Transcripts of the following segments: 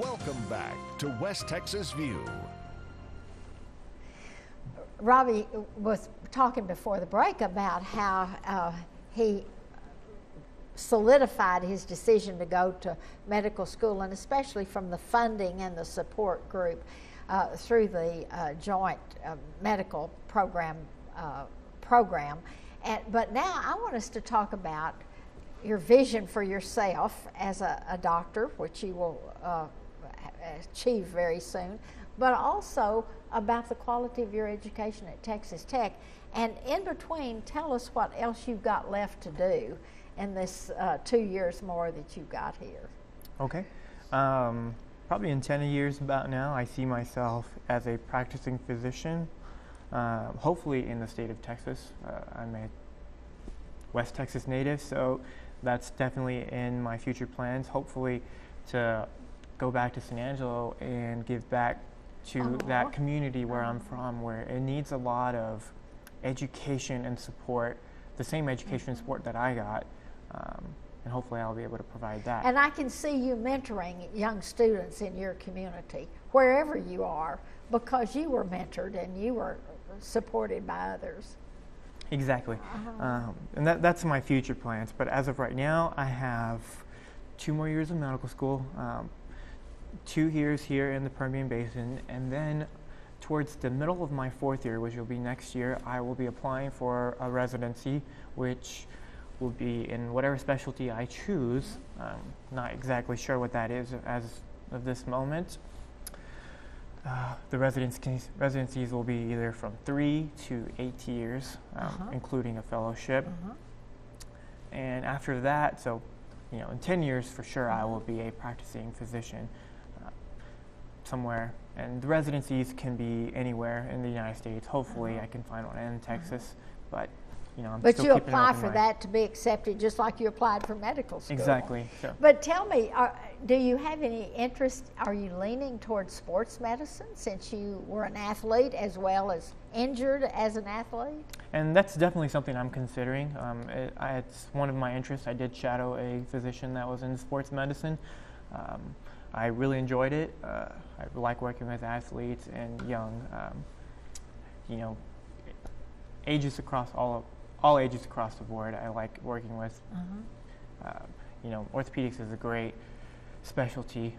Welcome back to West Texas View. Ravi was talking before the break about how he solidified his decision to go to medical school, and especially from the funding and the support group through the joint medical program. But now I want us to talk about your vision for yourself as a doctor, which you will achieve very soon, but also about the quality of your education at Texas Tech. And in between, tell us what else you've got left to do in this 2 years more that you've got here. Okay. Probably in 10 years about now, I see myself as a practicing physician, hopefully in the state of Texas. I'm a West Texas native, so that's definitely in my future plans, hopefully to go back to San Angelo and give back to that community where I'm from, where it needs a lot of education and support, the same education and support that I got, and hopefully I'll be able to provide that. And I can see you mentoring young students in your community, wherever you are, because you were mentored and you were supported by others. Exactly. And that's my future plans. But as of right now, I have 2 more years of medical school, 2 years here in the Permian Basin, and then towards the middle of my 4th year, which will be next year, I will be applying for a residency, which will be in whatever specialty I choose. Not exactly sure what that is as of this moment. The residencies will be either from 3 to 8 years, including a fellowship. And after that, so in 10 years for sure, I will be a practicing physician somewhere. And the residencies can be anywhere in the United States. Hopefully, I can find one in Texas, but I'm but still you keeping an apply open for mind. that to be accepted, just like you applied for medical school. Exactly. So. But tell me, do you have any interest? Are you leaning towards sports medicine since you were an athlete as well as injured as an athlete? And that's definitely something I'm considering. It's one of my interests. I did shadow a physician that was in sports medicine. I really enjoyed it. I like working with athletes and young, ages across all ages across the board. I like working with. Orthopedics is a great specialty.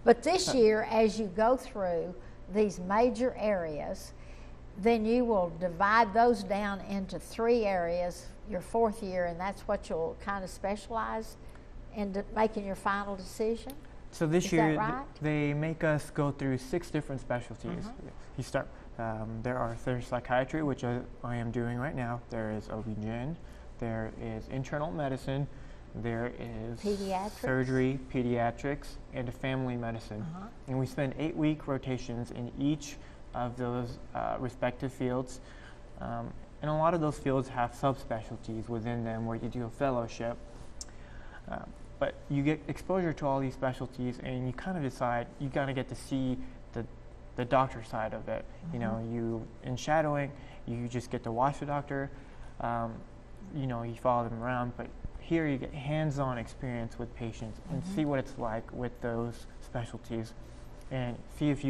But this year, as you go through these major areas, then you will divide those down into 3 areas your 4th year, and that's what you'll kind of specialize in making your final decision? So this Is year, that right? they make us go through 6 different specialties. You start. There's psychiatry, which I am doing right now. There is OB/GYN. There is internal medicine. There is surgery, pediatrics, and family medicine. And we spend 8-week rotations in each of those respective fields. And a lot of those fields have subspecialties within them where you do a fellowship. But you get exposure to all these specialties, and you kind of decide, you kind of get to see the doctor side of it. You in shadowing, you just get to watch the doctor. You follow them around, but here you get hands-on experience with patients and see what it's like with those specialties, and see if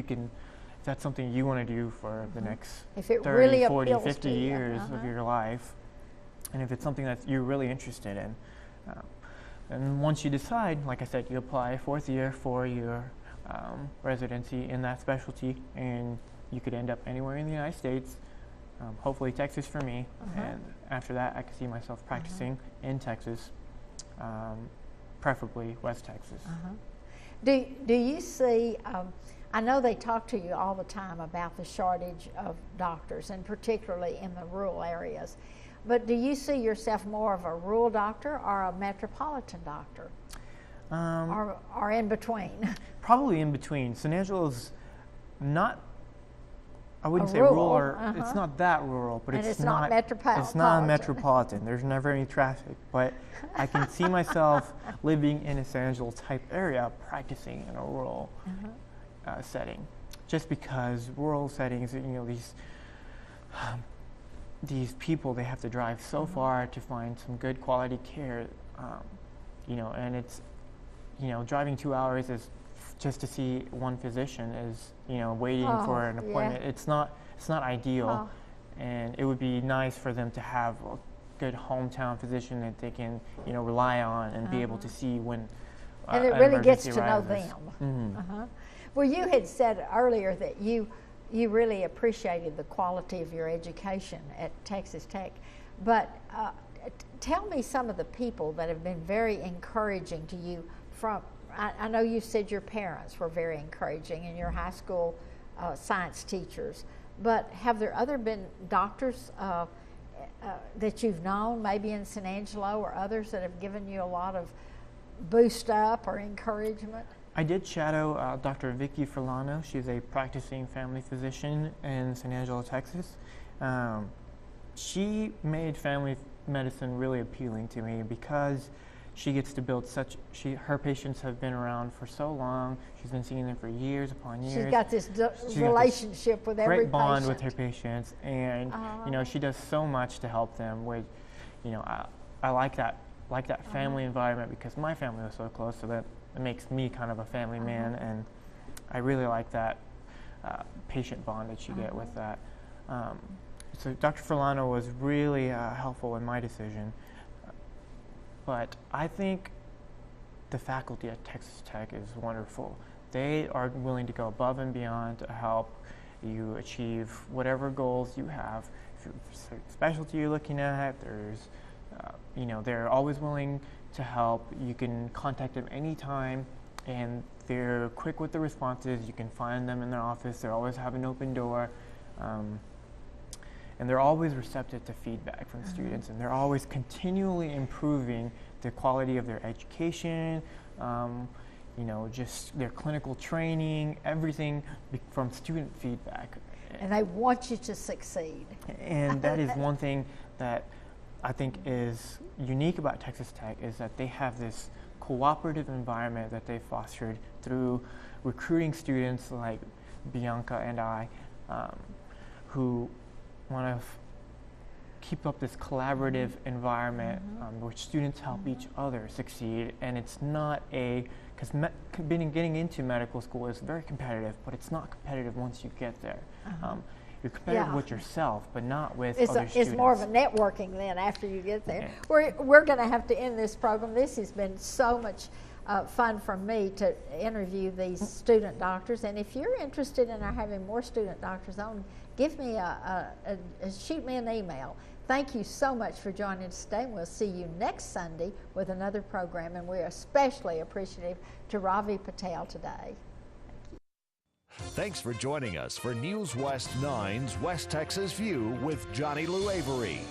that's something you want to do for the next 30, really 40, appeals 50 to you. years of your life, and if it's something that you're really interested in. And once you decide, like I said, you apply 4th year for your residency in that specialty, and you could end up anywhere in the United States, hopefully Texas for me, and after that I could see myself practicing in Texas, preferably West Texas. Do you see, I know they talk to you all the time about the shortage of doctors, and particularly in the rural areas, but do you see yourself more of a rural doctor or a metropolitan doctor? Or in between? Probably in between. San Angelo's not, I wouldn't say rural, or it's not that rural, but it's not metropolitan. It's not metropolitan. There's never any traffic, but I can see myself living in a San Angelo type area, practicing in a rural setting, just because rural settings, these people, they have to drive so far to find some good quality care, and it's, driving 2 hours is just to see one physician is, you know, waiting Oh, for an appointment. yeah. It's not ideal, Oh. and it would be nice for them to have a good hometown physician that they can, you know, rely on and be able to see when And it an really gets emergency to know arises. them. Well, you had said earlier that you really appreciated the quality of your education at Texas Tech, but tell me some of the people that have been very encouraging to you. From I know you said your parents were very encouraging and your high school science teachers, but have there been doctors that you've known, maybe in San Angelo or others, that have given you a lot of boost up or encouragement? I did shadow Dr. Vicki Furlano. She's a practicing family physician in San Angelo, Texas. She made family medicine really appealing to me because she gets to build her patients have been around for so long. She's been seeing them for years upon years. She's got this relationship with every great bond patient. with her patients, and you know, she does so much to help them. Which, you know, I like that family environment because my family was so close, so that it makes me kind of a family man, and I really like that patient bond that you get with that. So Dr. Furlano was really helpful in my decision. But I think the faculty at Texas Tech is wonderful. They are willing to go above and beyond to help you achieve whatever goals you have. If there's a specialty you're looking at, there's, you know, they're always willing to help. You can contact them anytime, and they're quick with the responses. You can find them in their office. They always have an open door. And they're always receptive to feedback from students, and they're always continually improving the quality of their education, you know, just their clinical training, everything from student feedback. And they want you to succeed. And that is one thing that I think is unique about Texas Tech, is that they have this cooperative environment that they fostered through recruiting students like Bianca and I, who want to keep up this collaborative environment which students help each other succeed. And it's not because getting into medical school is very competitive, but it's not competitive once you get there. You're competitive with yourself, but not with other students. It's more of a networking then after you get there. We're going to have to end this program. This has been so much fun for me to interview these student doctors, and if you're interested in having more student doctors on, give me shoot me an email. Thank you so much for joining us today. We'll see you next Sunday with another program, and we're especially appreciative to Ravi Patel today. Thanks for joining us for News West 9's West Texas View with Johnny Lou Avery.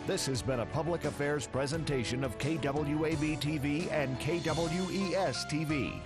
This has been a public affairs presentation of KWAB-TV and KWES-TV.